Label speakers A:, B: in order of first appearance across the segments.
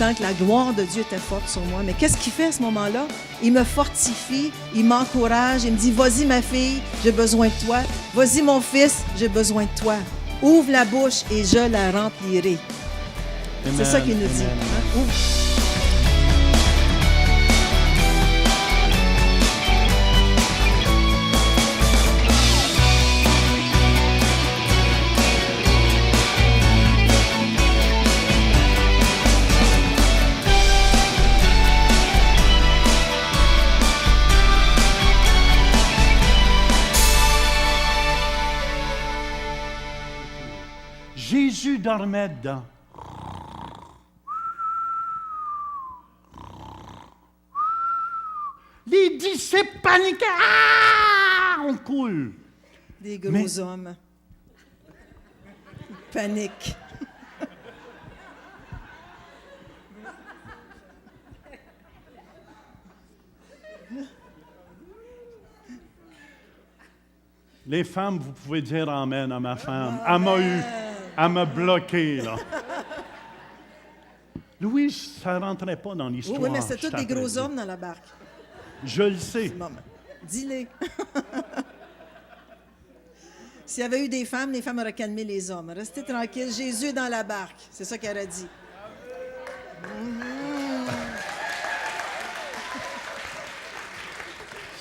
A: sentant que la gloire de Dieu était forte sur moi. Mais qu'est-ce qu'il fait à ce moment-là? Il me fortifie, il m'encourage, il me dit, vas-y ma fille, j'ai besoin de toi. Vas-y mon fils, j'ai besoin de toi. Ouvre la bouche et je la remplirai.
B: Amen,
A: c'est ça qu'il nous dit.
B: amen.
A: Hein? Ouvre.
B: Jésus dormait dedans. Les disciples paniquaient. Ah! On coule.
A: Des gros hommes. Panique.
B: Les femmes, vous pouvez dire amen à ma femme. Elle m'a bloqué, là. Louis, ça ne rentrait pas dans l'histoire.
A: Oui, mais c'était
B: je
A: tous des gros
B: t'apprécie.
A: hommes dans la barque.
B: Je le sais.
A: Bon, ben, dis-les. S'il y avait eu des femmes, les femmes auraient calmé les hommes. Restez tranquille, Jésus est dans la barque. C'est ça qu'elle aurait dit.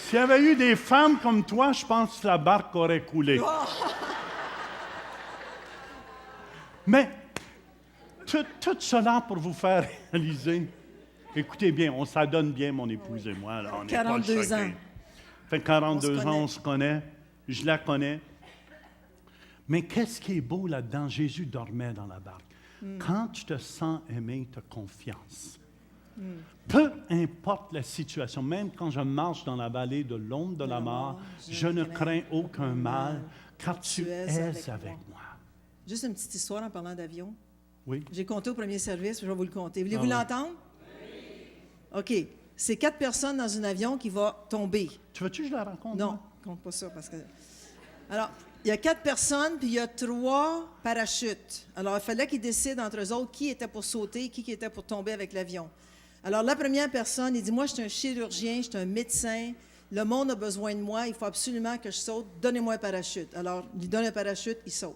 B: S'il y avait eu des femmes comme toi, je pense que la barque aurait coulé. Mais tout cela pour vous faire réaliser. Écoutez bien, on s'adonne bien, mon épouse et moi. Là, on n'est pas
A: 42
B: choqués.
A: ans.
B: Ça fait 42
A: On se
B: ans, on se connaît. Je la connais. Mais qu'est-ce qui est beau là-dedans? Jésus dormait dans la barque. Quand tu te sens aimé, tu as confiance. Peu importe la situation, même quand je marche dans la vallée de l'ombre de la mort, je ne crains aucun mal, car tu es avec moi.
A: Juste une petite histoire en parlant d'avion.
B: Oui.
A: J'ai compté au premier service, je vais vous le compter. Voulez-vous
B: oui.
A: l'entendre? Oui. OK. C'est 4 personnes dans un avion qui va tomber.
B: Tu veux-tu que je la raconte?
A: Non,
B: moi?
A: compte pas ça parce que... Alors, il y a 4 personnes, puis il y a 3 parachutes. Alors, il fallait qu'ils décident entre eux autres qui était pour sauter, qui était pour tomber avec l'avion. Alors, la première personne, il dit, moi, je suis un chirurgien, je suis un médecin, le monde a besoin de moi, il faut absolument que je saute, donnez-moi un parachute. Alors, il lui donne un parachute, il saute.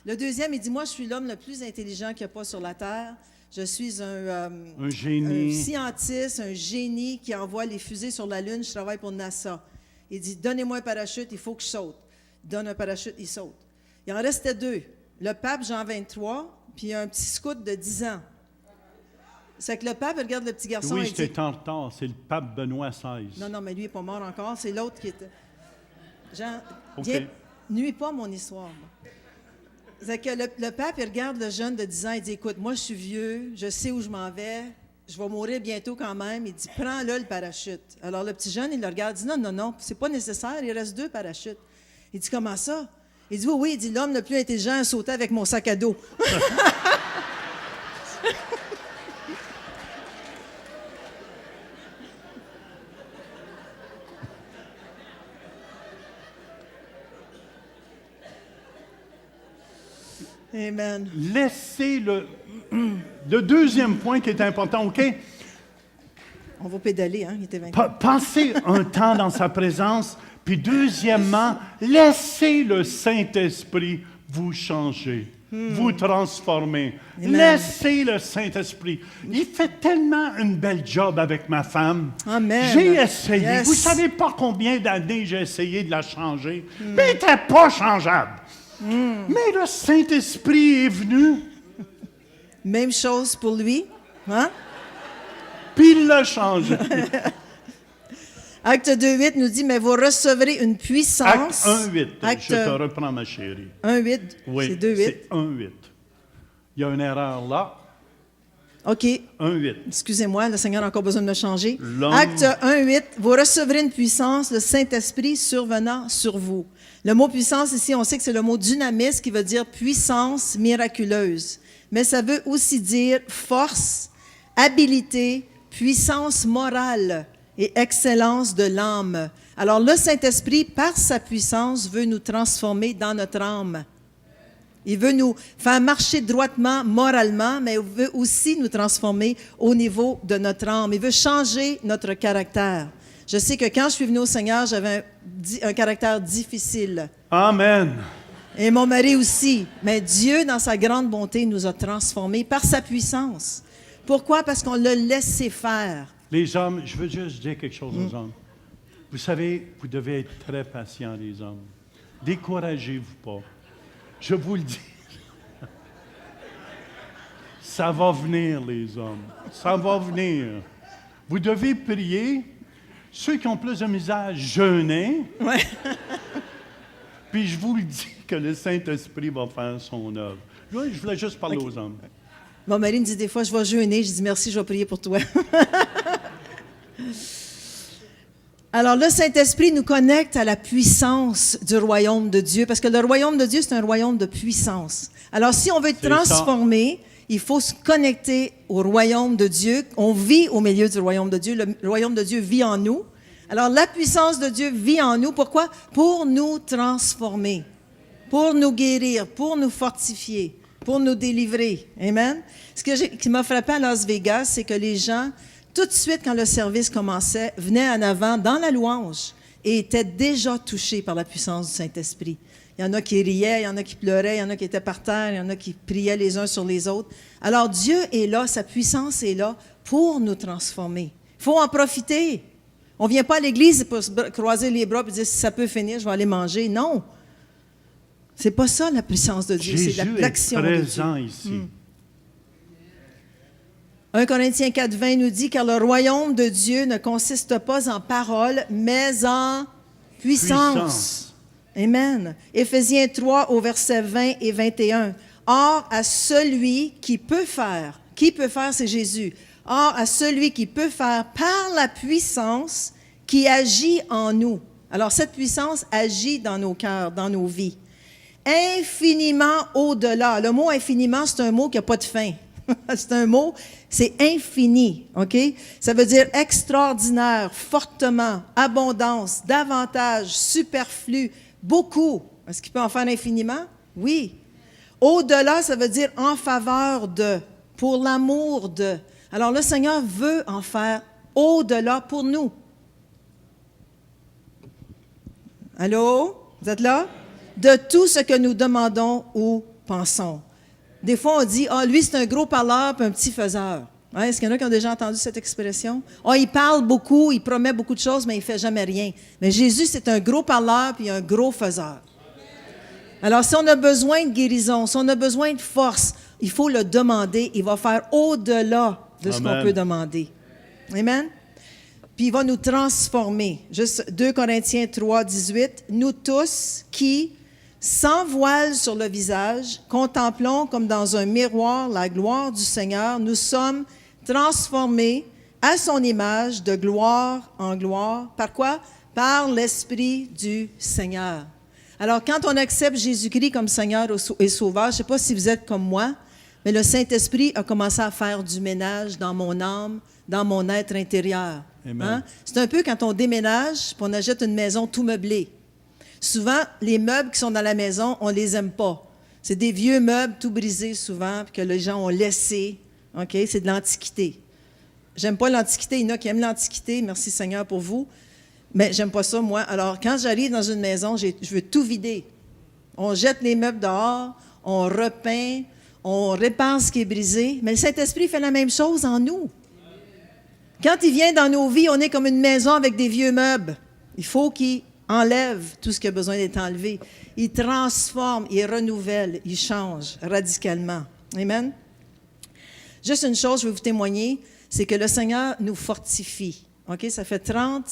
A: Le deuxième, il dit, moi, je suis l'homme le plus intelligent qu'il n'y a pas sur la Terre. Je suis un
B: génie.
A: un scientiste, un génie qui envoie les fusées sur la Lune. Je travaille pour NASA. Il dit, donnez-moi un parachute, il faut que je saute. Il donne un parachute, il saute. Il en restait 2. Le pape Jean 23, puis un petit scout de 10 ans. C'est que le pape regarde le petit garçon
B: Oui,
A: et
B: j'étais
A: dit...
B: en retard. C'est le pape Benoît XVI.
A: Non, mais lui n'est pas mort encore. C'est l'autre qui était... Jean,
B: OK.
A: viens, nuis pas mon histoire. Moi. C'est que le pape, il regarde le jeune de 10 ans, il dit, écoute, moi, je suis vieux, je sais où je m'en vais, je vais mourir bientôt quand même. Il dit, prends-le le parachute. Alors, le petit jeune, il le regarde, il dit, non, c'est pas nécessaire, il reste 2 parachutes. Il dit, comment ça? Il dit, oui, il dit, l'homme le plus intelligent a sauté avec mon sac à dos. Amen.
B: Laissez le deuxième point qui est important, OK?
A: On va pédaler, hein? Il était vaincu.
B: Passez un temps dans sa présence. Puis deuxièmement, laissez le Saint-Esprit vous changer, vous transformer.
A: Amen.
B: Laissez le Saint-Esprit. Il fait tellement une belle job avec ma femme.
A: Amen.
B: J'ai essayé.
A: Yes.
B: Vous savez pas combien d'années j'ai essayé de la changer. Mais elle n'était pas changeable. Mais le Saint-Esprit est venu,
A: Même chose pour lui. Hein?
B: puis il l'a changé.
A: Acte 2.8 nous dit, mais vous recevrez une puissance.
B: Acte 1.8.
A: Acte
B: Je te reprends, ma chérie.
A: 1.8,
B: Oui,
A: c'est 2.8.
B: c'est 1.8. Il y a une erreur là.
A: OK.
B: 1.8.
A: Excusez-moi, le Seigneur a encore besoin de me changer.
B: L'homme-
A: Acte 1.8, vous recevrez une puissance, le Saint-Esprit survenant sur vous. Le mot puissance ici, on sait que c'est le mot dynamis qui veut dire puissance miraculeuse. Mais ça veut aussi dire force, habilité, puissance morale et excellence de l'âme. Alors le Saint-Esprit, par sa puissance, veut nous transformer dans notre âme. Il veut nous faire marcher droitement, moralement, mais il veut aussi nous transformer au niveau de notre âme. Il veut changer notre caractère. Je sais que quand je suis venue au Seigneur, j'avais un caractère difficile.
B: Amen.
A: Et mon mari aussi. Mais Dieu, dans sa grande bonté, nous a transformés par sa puissance. Pourquoi? Parce qu'on l'a laissé faire.
B: Les hommes, je veux juste dire quelque chose aux hommes. Vous savez, vous devez être très patients, les hommes. Découragez-vous pas. Je vous le dis. Ça va venir, les hommes. Ça va venir. Vous devez prier. Ceux qui ont plus de misère, jeûner.
A: Ouais.
B: Puis je vous le dis que le Saint-Esprit va faire son œuvre. Là, je voulais juste parler aux hommes.
A: Mon mari me dit des fois, je vais jeûner. Je dis merci, je vais prier pour toi. Alors, le Saint-Esprit nous connecte à la puissance du royaume de Dieu, parce que le royaume de Dieu, c'est un royaume de puissance. Alors, si on veut être transformé, il faut se connecter au royaume de Dieu. On vit au milieu du royaume de Dieu. Le royaume de Dieu vit en nous. Alors, la puissance de Dieu vit en nous. Pourquoi? Pour nous transformer, pour nous guérir, pour nous fortifier, pour nous délivrer. Amen? Qui m'a frappé à Las Vegas, c'est que les gens, tout de suite, quand le service commençait, venaient en avant dans la louange et étaient déjà touchés par la puissance du Saint-Esprit. Il y en a qui riaient, il y en a qui pleuraient, il y en a qui étaient par terre, il y en a qui priaient les uns sur les autres. Alors, Dieu est là, sa puissance est là pour nous transformer. Il faut en profiter. On ne vient pas à l'Église pour se croiser les bras et dire, si ça peut finir, je vais aller manger. Non. C'est pas ça, la puissance de Dieu.
B: Jésus
A: c'est l'action
B: est
A: de Dieu.
B: présent ici.
A: 1 Corinthiens 4,20 nous dit, car le royaume de Dieu ne consiste pas en paroles, mais en puissance. Amen. Éphésiens 3 au verset 20 et 21. Or, à celui qui peut faire, c'est Jésus. Or, à celui qui peut faire par la puissance qui agit en nous. Alors, cette puissance agit dans nos cœurs, dans nos vies. Infiniment au-delà. Le mot infiniment, c'est un mot qui n'a pas de fin. C'est un mot, c'est infini, OK? Ça veut dire extraordinaire, fortement, abondance, davantage, superflu, beaucoup. Est-ce qu'il peut en faire infiniment? Oui. Au-delà, ça veut dire en faveur de, pour l'amour de. Alors, le Seigneur veut en faire au-delà pour nous. Allô? Vous êtes là? De tout ce que nous demandons ou pensons. Des fois, on dit, lui, c'est un gros parleur puis un petit faiseur. Hein, est-ce qu'il y en a qui ont déjà entendu cette expression? Il parle beaucoup, il promet beaucoup de choses, mais il ne fait jamais rien. Mais Jésus, c'est un gros parleur puis un gros faiseur. Alors, si on a besoin de guérison, si on a besoin de force, il faut le demander. Il va faire au-delà de ce qu'on peut demander. Amen? Puis il va nous transformer. Juste 2 Corinthiens 3, 18. Nous tous qui, sans voile sur le visage, contemplons comme dans un miroir la gloire du Seigneur, nous sommes transformés à son image de gloire en gloire. Par quoi? Par l'Esprit du Seigneur. Alors, quand on accepte Jésus-Christ comme Seigneur et Sauveur, je ne sais pas si vous êtes comme moi, mais le Saint-Esprit a commencé à faire du ménage dans mon âme, dans mon être intérieur. Hein? C'est un peu quand on déménage, puis on achète une maison tout meublée. Souvent, les meubles qui sont dans la maison, on ne les aime pas. C'est des vieux meubles tout brisés souvent, puis que les gens ont laissés. OK? C'est de l'Antiquité. J'aime pas l'Antiquité. Il y en a qui aiment l'Antiquité. Merci Seigneur pour vous. Mais j'aime pas ça, moi. Alors, quand j'arrive dans une maison, je veux tout vider. On jette les meubles dehors, on repeint, on répare ce qui est brisé. Mais le Saint-Esprit fait la même chose en nous. Quand il vient dans nos vies, on est comme une maison avec des vieux meubles. Il faut qu'il enlève tout ce qui a besoin d'être enlevé. Il transforme, il renouvelle, il change radicalement. Amen? Juste une chose, je vais vous témoigner, c'est que le Seigneur nous fortifie. OK? Ça fait 30,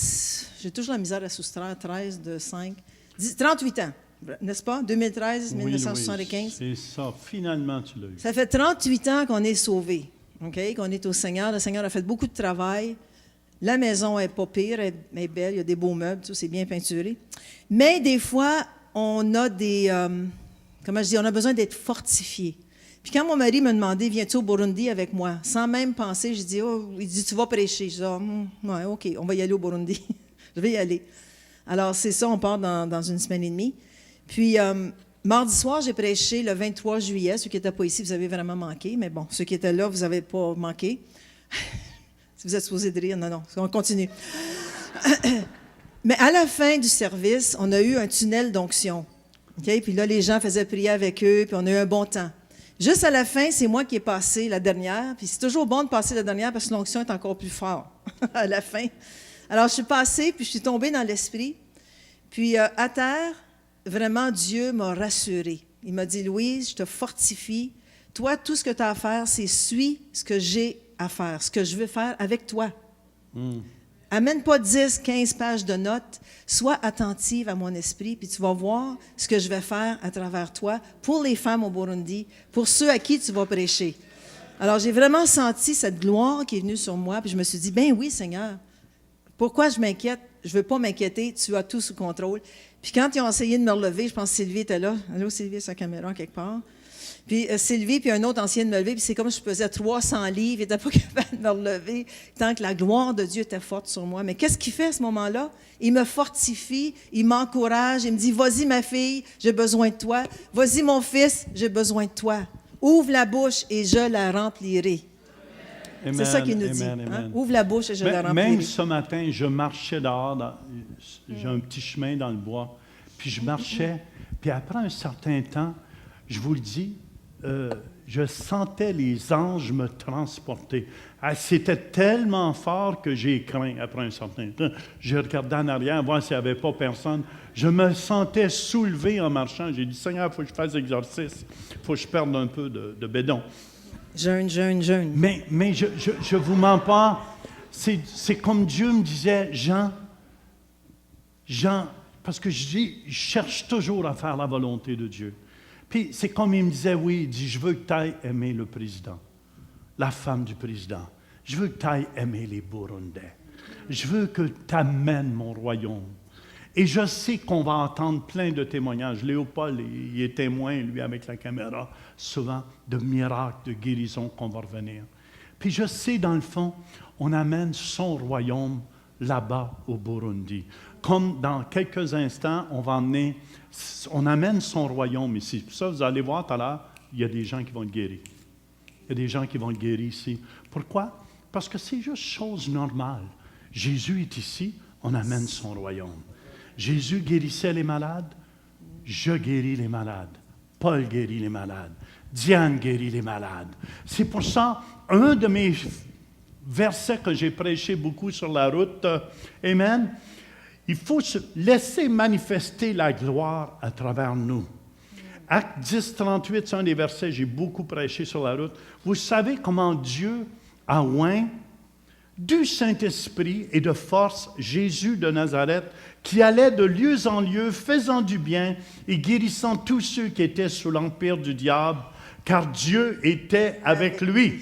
A: j'ai toujours la misère à soustraire, 13 de 5, 38 ans, n'est-ce pas? 2013, 1975.
B: Oui, c'est ça. Finalement, tu l'as eu.
A: Ça fait 38 ans qu'on est sauvés, OK? Qu'on est au Seigneur. Le Seigneur a fait beaucoup de travail. La maison n'est pas pire, elle est belle, il y a des beaux meubles, tout, c'est bien peinturé. Mais des fois, on a on a besoin d'être fortifié. Puis quand mon mari m'a demandé, viens-tu au Burundi avec moi? Sans même penser, il dit, tu vas prêcher. Je dis, ouais, OK, on va y aller au Burundi. Je vais y aller. Alors, c'est ça, on part dans une semaine et demie. Puis, mardi soir, j'ai prêché le 23 juillet. Ceux qui n'étaient pas ici, vous avez vraiment manqué. Mais bon, ceux qui étaient là, vous n'avez pas manqué. Si vous êtes supposés de rire, non, on continue. Mais à la fin du service, on a eu un tunnel d'onction. Okay? Puis là, les gens faisaient prier avec eux, puis on a eu un bon temps. Juste à la fin, c'est moi qui ai passé la dernière. Puis c'est toujours bon de passer la dernière parce que l'onction est encore plus forte à la fin. Alors, je suis passée, puis je suis tombée dans l'esprit. Puis à terre, vraiment, Dieu m'a rassurée. Il m'a dit, Louise, je te fortifie. Toi, tout ce que tu as à faire, c'est suis ce que j'ai à faire, ce que je veux faire avec toi. Amène pas 10, 15 pages de notes. Sois attentive à mon esprit, puis tu vas voir ce que je vais faire à travers toi pour les femmes au Burundi, pour ceux à qui tu vas prêcher. Alors, j'ai vraiment senti cette gloire qui est venue sur moi, puis je me suis dit, ben oui, Seigneur, pourquoi je m'inquiète? Je ne veux pas m'inquiéter, tu as tout sous contrôle. Puis quand ils ont essayé de me relever, je pense que Sylvie était là. Allô, Sylvie, sa caméra quelque part. Puis Sylvie, puis un autre ancien de me lever, puis c'est comme si je pesais 300 livres, il n'était pas capable de me relever, tant que la gloire de Dieu était forte sur moi. Mais qu'est-ce qu'il fait à ce moment-là? Il me fortifie, il m'encourage, il me dit, vas-y ma fille, j'ai besoin de toi. Vas-y mon fils, j'ai besoin de toi. Ouvre la bouche et je la remplirai.
B: Amen,
A: c'est ça qu'il nous dit.
B: amen,
A: Hein?
B: amen.
A: Ouvre la bouche et je la remplirai.
B: Même ce matin, je marchais dehors, j'ai un petit chemin dans le bois, puis je marchais, puis après un certain temps, je vous le dis, je sentais les anges me transporter. Ah, c'était tellement fort que j'ai craint après un certain temps. J'ai regardé en arrière, voir s'il n'y avait pas personne. Je me sentais soulevé en marchant. J'ai dit, Seigneur, il faut que je fasse l'exercice. Il faut que je perde un peu de bédon.
A: Jeûne.
B: Mais je vous mens pas. C'est comme Dieu me disait, Jean, parce que je cherche toujours à faire la volonté de Dieu. Puis c'est comme il me disait, oui, il dit, je veux que tu ailles aimer le président, la femme du président. Je veux que tu ailles aimer les Burundais. Je veux que tu amènes mon royaume. Et je sais qu'on va entendre plein de témoignages. Léopold, il est témoin, lui, avec la caméra, souvent, de miracles, de guérisons qu'on va revenir. Puis je sais, dans le fond, on amène son royaume là-bas au Burundi. Comme dans quelques instants, on amène son royaume ici. Puis ça, vous allez voir tout à l'heure, il y a des gens qui vont être guéris. Il y a des gens qui vont être guéris ici. Pourquoi? Parce que c'est juste chose normale. Jésus est ici, on amène son royaume. Jésus guérissait les malades, je guéris les malades. Paul guérit les malades. Diane guérit les malades. C'est pour ça, un de mes versets que j'ai prêché beaucoup sur la route, amen, il faut se laisser manifester la gloire à travers nous. Acte 10, 38, c'est un des versets que j'ai beaucoup prêché sur la route. Vous savez comment Dieu a oint du Saint-Esprit et de force Jésus de Nazareth, qui allait de lieu en lieu, faisant du bien et guérissant tous ceux qui étaient sous l'empire du diable, car Dieu était avec lui.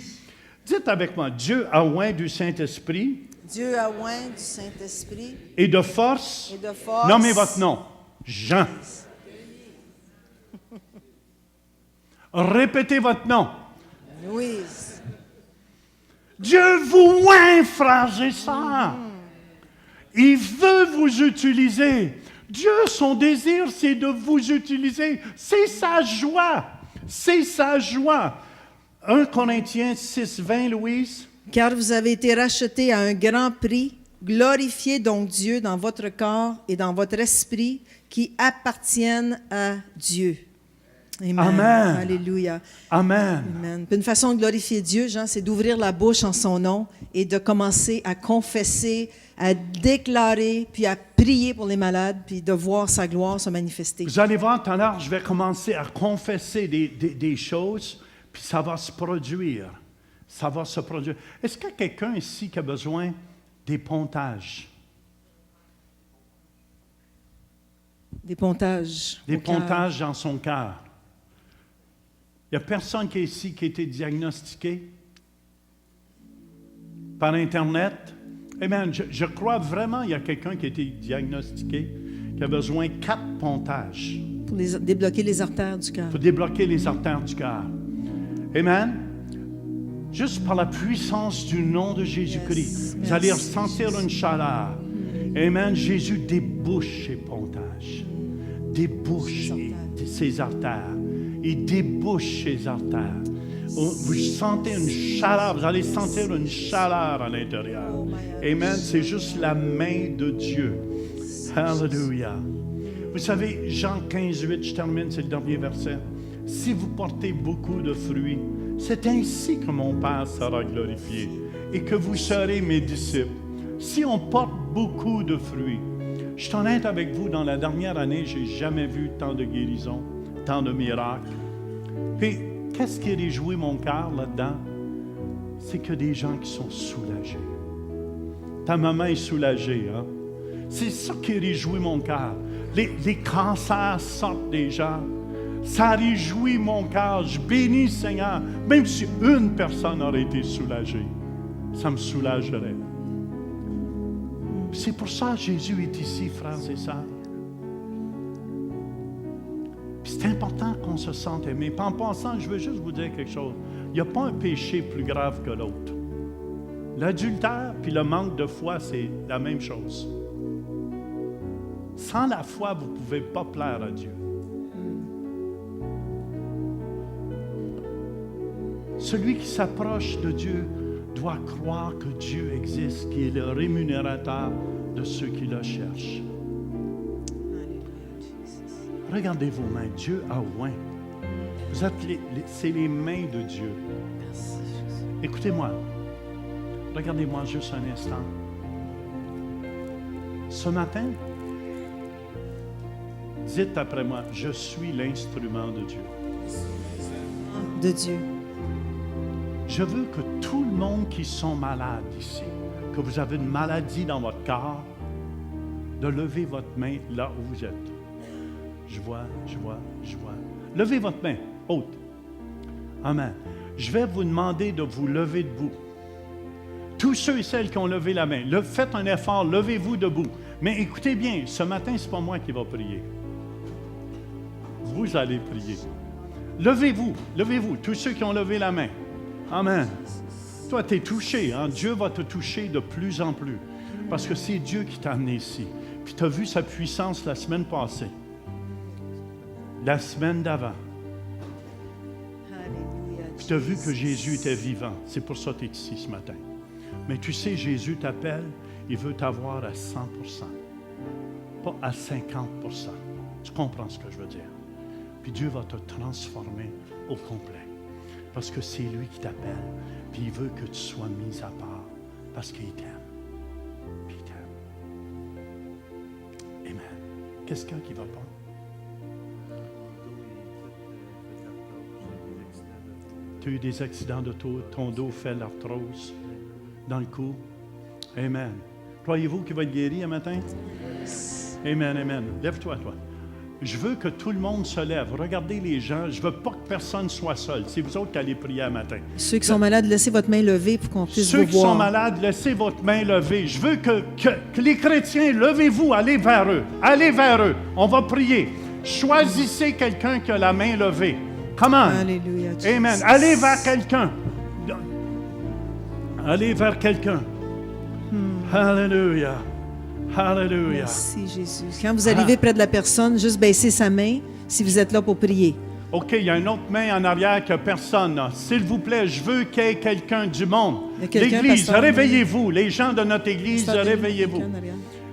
B: Dites avec moi, Dieu a oint du Saint-Esprit.
A: Dieu a oint du Saint-Esprit.
B: Et de force.
A: Et de force.
B: Nommez votre nom. Jean. Répétez votre nom.
A: Louise.
B: Dieu vous oint, frères et sœurs. Il veut vous utiliser. Dieu, son désir, c'est de vous utiliser. C'est sa joie. C'est sa joie. 1 Corinthiens 6, 20, Louise.
A: Car vous avez été rachetés à un grand prix. Glorifiez donc Dieu dans votre corps et dans votre esprit qui appartiennent à Dieu. Amen.
B: Amen.
A: Alléluia.
B: Amen.
A: Amen. Puis une façon de glorifier Dieu, Jean, c'est d'ouvrir la bouche en son nom et de commencer à confesser, à déclarer, puis à prier pour les malades, puis de voir sa gloire se manifester.
B: Vous allez voir tout à l'heure, je vais commencer à confesser des choses, puis ça va se produire. Ça va se produire. Est-ce qu'il y a quelqu'un ici qui a besoin des pontages?
A: Des pontages.
B: Des
A: au cœur.
B: pontages dans son cœur. Il n'y a personne qui est ici qui a été diagnostiqué par Internet. Eh bien, je crois vraiment qu'il y a quelqu'un qui a été diagnostiqué, qui a besoin 4 pontages.
A: Pour débloquer les artères du cœur.
B: Pour débloquer les artères du cœur. Amen. Juste par la puissance du nom de Jésus-Christ, vous allez ressentir une chaleur. Amen. Jésus débouche ses pontages. Débouche et ses artères. Il débouche ses artères. Vous sentez une chaleur, vous allez sentir une chaleur à l'intérieur. Amen. C'est juste la main de Dieu. Hallelujah. Vous savez, Jean 15:8, je termine, c'est le dernier verset. Si vous portez beaucoup de fruits, c'est ainsi que mon Père sera glorifié et que vous serez mes disciples. Si on porte beaucoup de fruits, je suis honnête avec vous, dans la dernière année, je n'ai jamais vu tant de guérisons, tant de miracles. Puis, qu'est-ce qui réjouit mon cœur là-dedans? C'est que des gens qui sont soulagés. Ta maman est soulagée, hein? C'est ça qui réjouit mon cœur. Les cancers sortent des gens. Ça réjouit mon cœur. Je bénis Seigneur. Même si une personne aurait été soulagée, ça me soulagerait. C'est pour ça que Jésus est ici, frères et sœurs. C'est important qu'on se sente aimé. En passant, je veux juste vous dire quelque chose. Il n'y a pas un péché plus grave que l'autre. L'adultère puis le manque de foi, c'est la même chose. Sans la foi, vous ne pouvez pas plaire à Dieu. Celui qui s'approche de Dieu doit croire que Dieu existe, qu'il est le rémunérateur de ceux qui le cherchent. Regardez vos mains. Dieu a oint. Vous êtes c'est les mains de Dieu. Écoutez-moi. Regardez-moi juste un instant. Ce matin, dites après moi, je suis l'instrument de Dieu.
A: De Dieu.
B: Je veux que tout le monde qui sont malades ici, que vous avez une maladie dans votre corps, de lever votre main là où vous êtes. Je vois. Levez votre main, haute. Amen. Je vais vous demander de vous lever debout. Tous ceux et celles qui ont levé la main, faites un effort, levez-vous debout. Mais écoutez bien, ce matin, ce n'est pas moi qui va prier. Vous allez prier. Levez-vous, tous ceux qui ont levé la main. Amen. Toi, tu es touché. Hein? Dieu va te toucher de plus en plus. Parce que c'est Dieu qui t'a amené ici. Puis tu as vu sa puissance la semaine passée. La semaine d'avant. Puis tu as vu que Jésus était vivant. C'est pour ça que tu es ici ce matin. Mais tu sais, Jésus t'appelle. Il veut t'avoir à 100%. Pas à 50%. Tu comprends ce que je veux dire? Puis Dieu va te transformer au complet. Parce que c'est lui qui t'appelle, puis il veut que tu sois mis à part, parce qu'il t'aime. Puis il t'aime. Amen. Qu'est-ce qui va pas? Tu as eu des accidents de dos, ton dos fait l'arthrose dans le cou. Amen. Croyez-vous qu'il va être guéri un matin? Amen, amen. Lève-toi, toi. Je veux que tout le monde se lève. Regardez les gens. Je ne veux pas que personne soit seul. C'est vous autres qui allez prier un matin.
A: Ceux qui sont malades, laissez votre main levée pour qu'on puisse vous voir.
B: Ceux qui sont malades, laissez votre main levée. Je veux que les chrétiens, levez-vous, allez vers eux. Allez vers eux. On va prier. Choisissez quelqu'un qui a la main levée. Come on.
A: Alléluia.
B: Amen. Allez vers quelqu'un. Allez vers quelqu'un. Alléluia. Alléluia.
A: Merci, Jésus. Quand vous arrivez près de la personne, juste baissez sa main si vous êtes là pour prier.
B: OK, il y a une autre main en arrière que personne n'a. S'il vous plaît, je veux qu'il y ait quelqu'un du monde. L'Église, réveillez-vous. Les gens de notre Église, réveillez-vous.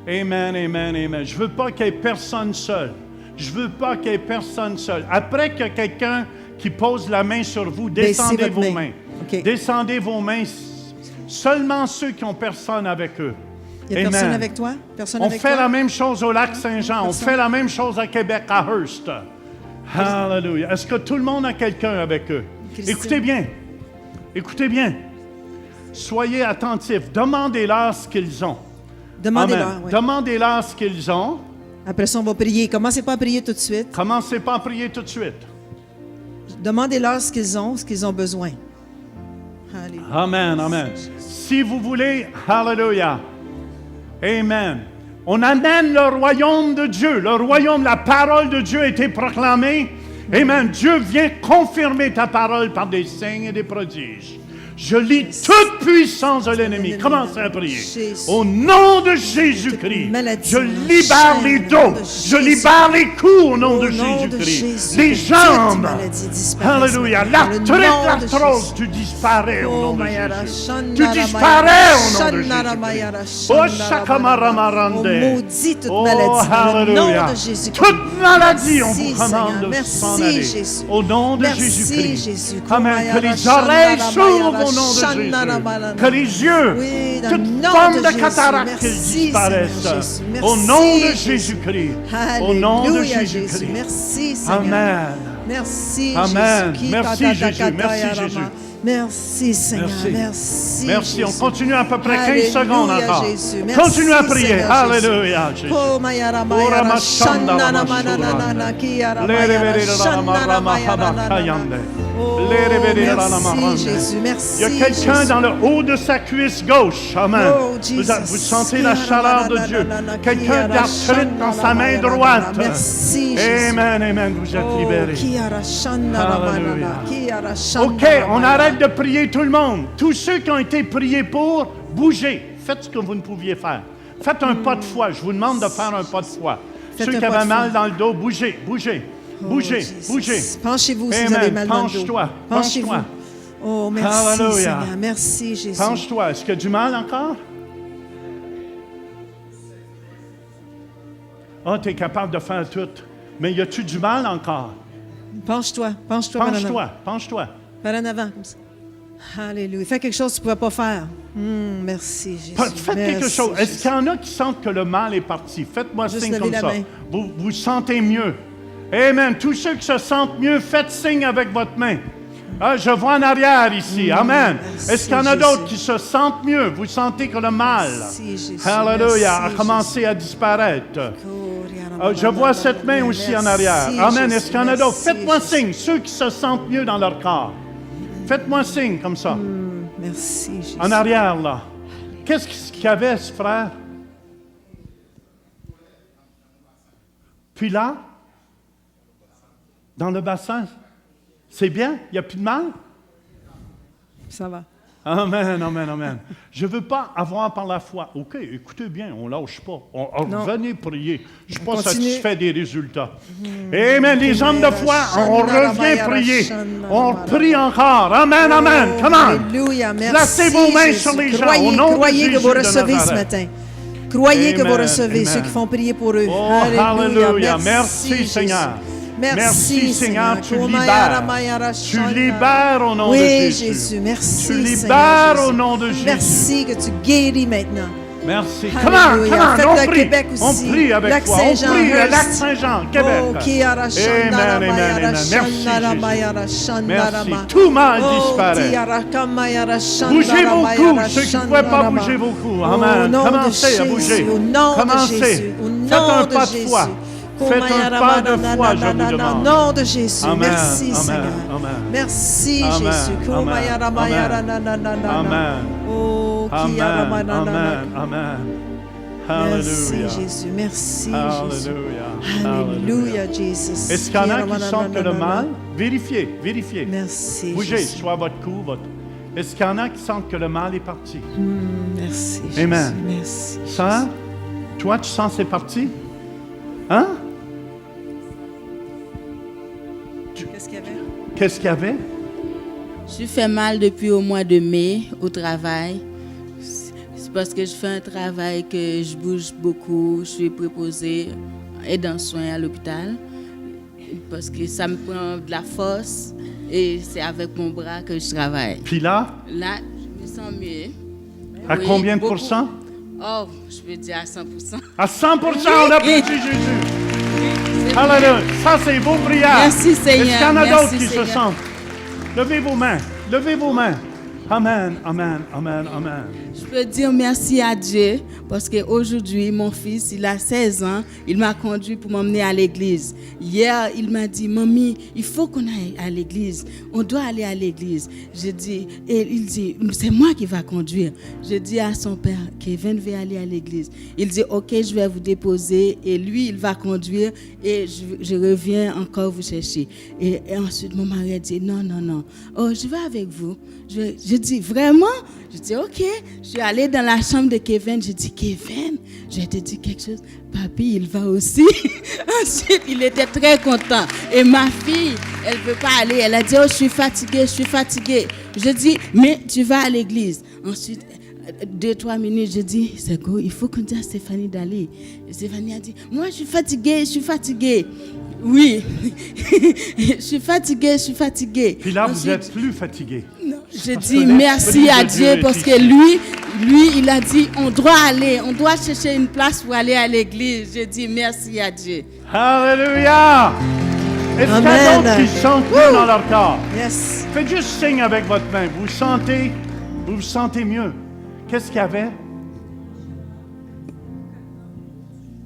B: Amen, amen, amen. Je ne veux pas qu'il y ait personne seul. Je ne veux pas qu'il y ait personne seul. Après qu'il y a quelqu'un qui pose la main sur vous, descendez vos mains. Okay. Descendez vos mains. Seulement ceux qui n'ont personne avec eux.
A: Il n'y a personne avec toi?
B: On fait la même chose au lac Saint-Jean. On fait la même chose à Québec, à Hearst. Hallelujah. Est-ce que tout le monde a quelqu'un avec eux? Christine. Écoutez bien. Écoutez bien. Soyez attentifs. Demandez-leur ce qu'ils ont.
A: Demandez-leur. Oui.
B: Demandez-leur ce qu'ils ont.
A: Après ça, on va prier. Commencez pas à prier tout de suite.
B: Commencez pas à prier tout de suite.
A: Demandez-leur ce qu'ils ont besoin. Alléluia.
B: Amen, amen. Si vous voulez, hallelujah. Amen. On amène le royaume de Dieu. Le royaume, la parole de Dieu a été proclamée. Amen. Dieu vient confirmer ta parole par des signes et des prodiges. Je lis toute puissance de l'ennemi. Commencez à prier. Au nom de Jésus-Christ, je libère les dos. Je libère les coups au nom de Jésus-Christ. Les jambes. Alléluia. L'arthrose, tu disparais au nom de Jésus. Tu disparais au nom de Jésus-Christ. Oh, Shakamaramande.
A: Maudit toute maladie. Au nom de Jésus-Christ.
B: Toute maladie, on vous commande de s'en aller. Au nom de Jésus-Christ. Amen. Que les oreilles s'ouvrent au nom de Jésus. Que les yeux, toute forme de cataracte disparaissent. Au nom de Jésus-Christ. Au nom de Jésus-Christ.
A: Merci, Seigneur.
B: Amen.
A: Merci,
B: Amen.
A: Jésus.
B: Merci, Jésus. Merci, Jésus.
A: Merci, Seigneur.
B: Merci.
A: Merci.
B: Merci. On continue à peu près 15
A: Alléluia,
B: secondes encore.
A: Jésus. Merci,
B: Continue à prier.
A: Seigneur
B: Alléluia, Jésus.
A: Oh, Mayara, Mayara, Shanda, Manana, Kiara, Mayara, Shanda, Mayara, Oh, merci, Jésus. Merci,
B: Il y a quelqu'un dans le haut de sa cuisse gauche. Amen.
A: Oh,
B: Vous sentez la chaleur de Dieu. Quelqu'un d'arthrite dans sa main droite.
A: Merci, Jésus.
B: Amen, amen. Vous êtes libérés.
A: Alléluia.
B: OK, on arrête de prier tout le monde. Tous ceux qui ont été priés pour, bougez. Faites ce que vous ne pouviez faire. Faites un pas de foi. Je vous demande de faire un pas de foi. Ceux qui avaient mal dans le dos, bougez, bougez. Bougez, bougez.
A: Penchez-vous si vous avez mal dans le dos.
B: Penche-toi,
A: Penchez-vous.
B: penche-toi.
A: Oh, merci,
B: Alléluia.
A: Seigneur. Merci, Jésus.
B: Penche-toi. Est-ce qu'il y a du mal encore? Ah, tu es capable de faire tout. Mais y a-tu du mal encore?
A: Penche-toi. Penche-toi. par en avant.
B: Penche-toi, penche-toi.
A: Par en avant, comme ça. Alléluia. Fais quelque chose que tu ne pouvais pas faire. Merci, Jésus.
B: Faites quelque chose. Est-ce qu'il y en a qui sentent que le mal est parti? Faites-moi
A: Juste
B: signe
A: lever
B: comme
A: la
B: ça.
A: main.
B: Vous sentez mieux. Amen. Tous ceux qui se sentent mieux, faites signe avec votre main. Ah, je vois en arrière ici. Amen. Est-ce qu'il y en a d'autres qui se sentent mieux? Vous sentez que le mal, Alléluia, a commencé à disparaître. Je vois cette main aussi en arrière. Amen. Est-ce qu'il y en a d'autres? Faites-moi signe, ceux qui se sentent mieux dans leur corps. Faites-moi signe comme ça.
A: Merci, Jésus.
B: En arrière, là. Qu'est-ce qu'il y avait, ce frère? Puis là, dans le bassin, c'est bien? Il n'y a plus de mal?
A: Ça va.
B: Amen, amen, amen. Je ne veux pas avoir par la foi. OK, écoutez bien, on ne lâche pas. Revenez prier. Je ne suis pas satisfait des résultats. Amen. Les hommes de foi, on revient prier. On prie encore. Amen, amen. Come on.
A: Alléluia. Merci.
B: Placez vos mains sur les gens. Au nom de Jésus
A: que vous
B: de
A: recevez ce
B: Nazareth.
A: matin. Croyez que vous
B: Amen,
A: recevez
B: amen.
A: ceux qui font prier pour eux.
B: Oh, alléluia. Merci, Seigneur.
A: Merci,
B: Seigneur, tu
A: Oh,
B: libères. Tu libères au nom de
A: Oui,
B: Jésus.
A: Jésus, merci.
B: Tu libères
A: Seigneur,
B: au nom de Jésus.
A: Merci que tu guéris maintenant.
B: Merci.
A: Alléluia.
B: Come on,
A: Faites
B: on
A: le
B: prie.
A: Québec aussi.
B: On prie avec
A: Lac
B: toi.
A: Saint-Jean,
B: On prie le
A: Hearst.
B: Lac Saint-Jean, Québec.
A: Oh, Kiara Shandara
B: Amen,
A: Mayara
B: amen, amen. Merci,
A: Shandara
B: Jésus.
A: Mayara Shandara
B: Merci. Tout mal
A: Oh,
B: disparaît.
A: Kiara Kamayara Shandara
B: Bougez vos coups,
A: Mayara
B: ceux qui ne pouvaient pas
A: Shandara
B: bouger vos coups.
A: Au
B: Amen.
A: nom de
B: Commencez à bouger.
A: Jésus, au nom de
B: Commencez.
A: Jésus, au
B: Faites
A: nom
B: un
A: de
B: pas de
A: Jésus.
B: foi. Faites un pas de foi, je vous demande.
A: Au nom de Jésus.
B: Amen,
A: Merci,
B: amen,
A: Seigneur.
B: amen.
A: Merci,
B: Amen,
A: Jésus.
B: amen,
A: Kumayara Mayara
B: amen.
A: nananana.
B: Amen.
A: Oh, Kiara
B: Amen,
A: Manana.
B: amen, amen.
A: Merci,
B: Alléluia.
A: Jésus. Merci, Jésus.
B: Alléluia.
A: Alléluia, Jésus.
B: Est-ce qu'il y en a
A: Kiara
B: qui sentent que le
A: manana.
B: mal? Vérifiez, vérifiez.
A: Merci,
B: Bougez,
A: Jésus.
B: soit votre cou, votre... Est-ce qu'il y en a qui sentent que le mal est parti?
A: Merci, Jésus.
B: Amen.
A: Merci.
B: Ça, toi, tu sens c'est parti? Hein?
A: Qu'est-ce qu'il y avait?
B: Qu'est-ce qu'il y avait?
C: Je fais mal depuis au mois de mai au travail. C'est parce que je fais un travail que je bouge beaucoup. Je suis préposée aide en soins à l'hôpital. Parce que ça me prend de la force et c'est avec mon bras que je travaille.
B: Puis là,
C: Là, je me sens mieux.
B: à
C: Oui,
B: combien de
C: beaucoup.
B: pourcents?
C: Oh, je peux dire à 100%.
B: À 100%, on applaudit Jésus. Alléluia. Ça, c'est vos prières.
C: Merci, Seigneur.
B: Est-ce qu'il y en a
C: Merci,
B: d'autres qui se
C: Seigneur.
B: sentent? Levez vos mains. Levez vos mains. Amen, amen, amen, amen.
C: Je peux dire merci à Dieu parce qu'aujourd'hui, mon fils, il a 16 ans, il m'a conduit pour m'emmener à l'église. Hier, il m'a dit, Mamie, il faut qu'on aille à l'église. On doit aller à l'église. J'ai dit, et il dit, c'est moi qui va conduire. Je dis à son père, Kevin va aller à l'église. Il dit, OK, je vais vous déposer et lui, il va conduire et je reviens encore vous chercher. Et ensuite, mon mari a dit, non. Oh, je vais avec vous. Je dis, vraiment? Je dis, OK. Je suis allée dans la chambre de Kevin. Je dis, Kevin, je vais te dire quelque chose. Papi, il va aussi. Ensuite, il était très content. Et ma fille, elle ne veut pas aller. Elle a dit, oh, je suis fatiguée. Je dis, mais tu vas à l'église. Ensuite, 2-3 minutes, je dis, c'est quoi? Il faut qu'on dise à Stéphanie d'aller. Et Stéphanie a dit, moi, je suis fatiguée. Oui, je suis fatiguée.
B: Puis là,
C: Ensuite,
B: vous êtes plus fatigué.
C: non, je dis merci à Dieu parce que lui, il a dit, on doit chercher une place pour aller à l'église. Je dis merci à Dieu.
B: Alléluia! Est-ce qu'il y a
A: Amen.
B: d'autres qui sentent mieux dans leur corps?
A: Yes.
B: Faites juste signe avec votre main. Vous vous sentez mieux. Qu'est-ce qu'il y avait?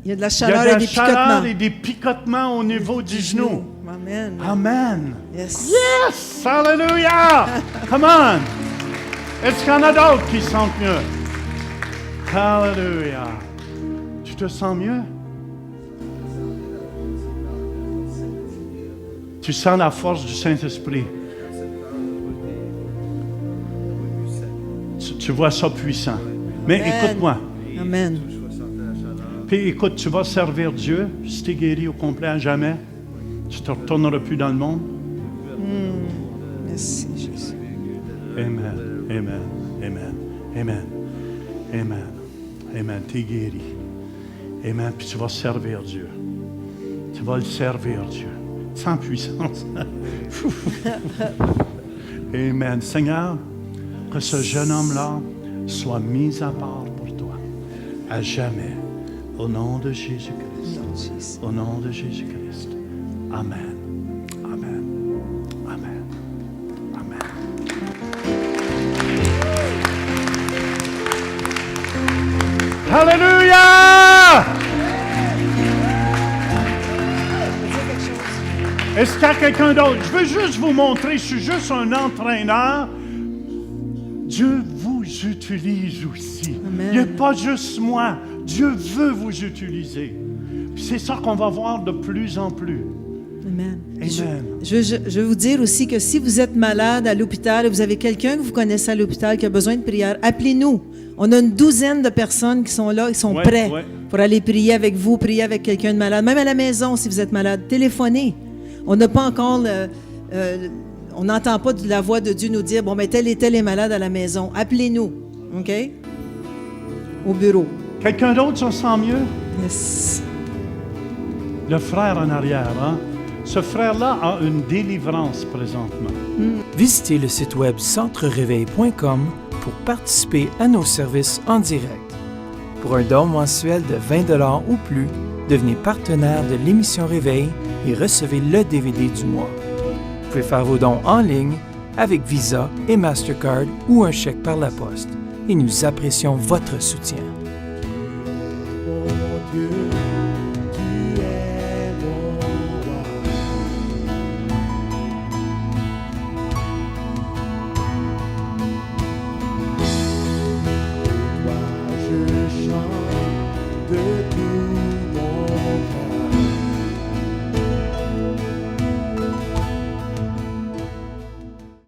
A: Il y a de la
B: Il y
A: chaleur
B: a de
A: et
B: la
A: des
B: chaleur
A: picotements.
B: et des picotements au niveau du genou.
A: Amen.
B: Amen.
A: Yes.
B: Yes! Alléluia! Come on! Est-ce qu'il y en a d'autres qui sentent mieux? Alléluia! Tu te sens mieux? Tu sens la force du Saint-Esprit. Tu vois ça puissant. Mais
A: Amen.
B: écoute-moi.
A: Amen.
B: Puis écoute, tu vas servir Dieu. Si tu es guéri au complet à jamais, tu ne te retourneras plus dans le monde.
A: Merci, Jésus.
B: Amen. Amen. Amen. Amen. Amen. Amen. Tu es guéri. Amen. Puis tu vas servir Dieu. Tu vas le servir, Dieu. Sans puissance. Amen. Seigneur, que ce jeune homme-là soit mis à part pour toi. À jamais. Au nom de Jésus-Christ.
A: Non, Jésus.
B: Au nom de Jésus-Christ. Amen. Amen. Amen. Amen. Alléluia! Est-ce qu'il y a quelqu'un d'autre? Je veux juste vous montrer, je suis juste un entraîneur. Dieu vous utilise aussi.
A: Amen.
B: Il n'y a pas juste moi. Dieu veut vous utiliser. Puis c'est ça qu'on va voir de plus en plus.
A: Amen.
B: Amen.
A: Je veux vous dire aussi que si vous êtes malade à l'hôpital, vous avez quelqu'un que vous connaissez à l'hôpital qui a besoin de prière, appelez-nous. On a une douzaine de personnes qui sont là, qui sont
B: Ouais,
A: prêts
B: ouais.
A: pour aller prier avec vous, prier avec quelqu'un de malade. Même à la maison, si vous êtes malade, téléphonez. On n'a pas encore on n'entend pas la voix de Dieu nous dire, bon, mais tel et tel est malade à la maison. Appelez-nous, OK? Au bureau.
B: Quelqu'un d'autre se sent mieux?
A: Yes.
B: Le frère en arrière, hein? Ce frère-là a une délivrance présentement.
D: Visitez le site web centrereveil.com pour participer à nos services en direct. Pour un don mensuel de 20 $ ou plus, devenez partenaire de l'émission Réveil et recevez le DVD du mois. Vous pouvez faire vos dons en ligne avec Visa et Mastercard ou un chèque par la poste. Et nous apprécions votre soutien.
E: Je chante de tout